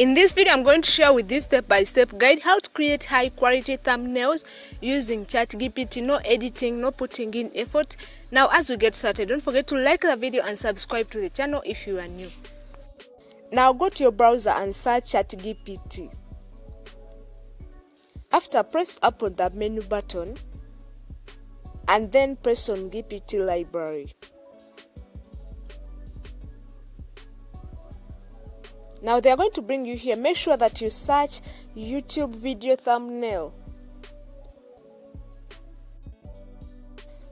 In this video, I'm going to share with you step-by-step guide how to create high-quality thumbnails using ChatGPT. No editing, no putting in effort. Now, as we get started, don't forget to like the video and subscribe to the channel if you are new. Now, go to your browser and search ChatGPT. After, press up on the menu button and then press on GPT library. Now they are going to bring you here. Make sure that you search YouTube video thumbnail.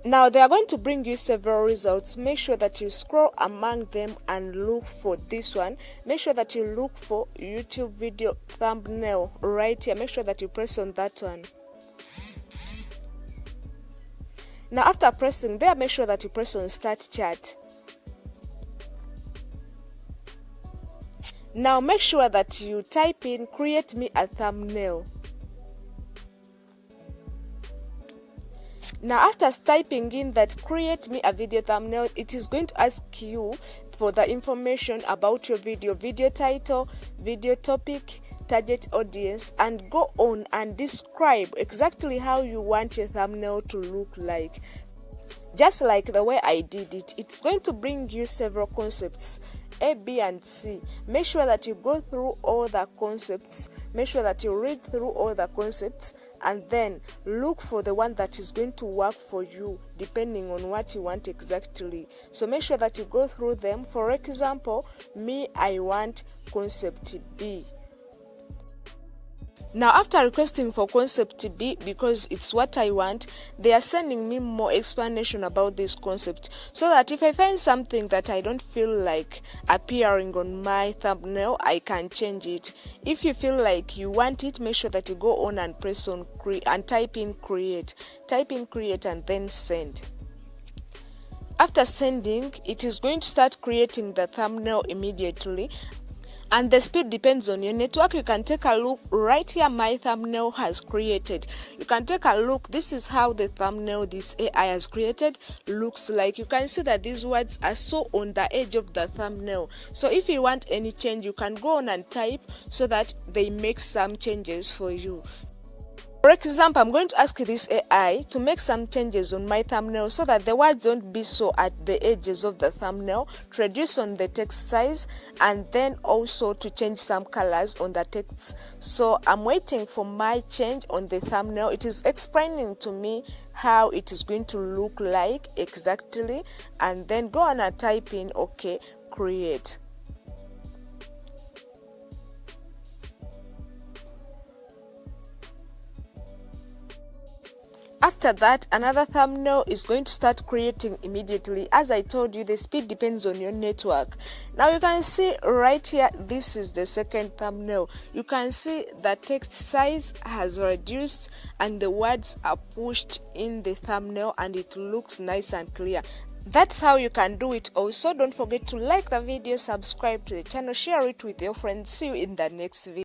Now they are going to bring you several results. Make sure that you scroll among them and look for this one. Make sure that you look for YouTube video thumbnail right here. Make sure that you press on that one. Now after pressing there, make sure that you press on Start Chat. Now make sure that you type in create me a thumbnail. Now after typing in that create me a video thumbnail, it is going to ask you for the information about your video title, video topic, target audience, and go on and describe exactly how you want your thumbnail to look like. Just like the way I did it, it's going to bring you several concepts, A, B, and C. Make sure that you go through all the concepts. Make sure that you read through all the concepts and then look for the one that is going to work for you depending on what you want exactly. So make sure that you go through them. For example, me, I want concept B. Now after requesting for concept B, because it's what I want, they are sending me more explanation about this concept, so that if I find something that I don't feel like appearing on my thumbnail, I can change it. If you feel like you want it, make sure that you go on and press on and type in create and then send. After sending, it is going to start creating the thumbnail immediately. And the speed depends on your network. You can take a look right here. My thumbnail has created. You can take a look. This is how the thumbnail this AI has created looks like. You can see that these words are so on the edge of the thumbnail. So if you want any change, you can go on and type so that they make some changes for you. For example, I'm going to ask this AI to make some changes on my thumbnail so that the words don't be so at the edges of the thumbnail, to reduce on the text size, and then also to change some colors on the text. So I'm waiting for my change on the thumbnail. It is explaining to me how it is going to look like exactly, and then go on and type in OK, create. After that, another thumbnail is going to start creating immediately. As I told you, the speed depends on your network. Now you can see right here, this is the second thumbnail. You can see the text size has reduced and the words are pushed in the thumbnail and it looks nice and clear. That's how you can do it. Also, don't forget to like the video, subscribe to the channel, share it with your friends. See you in the next video.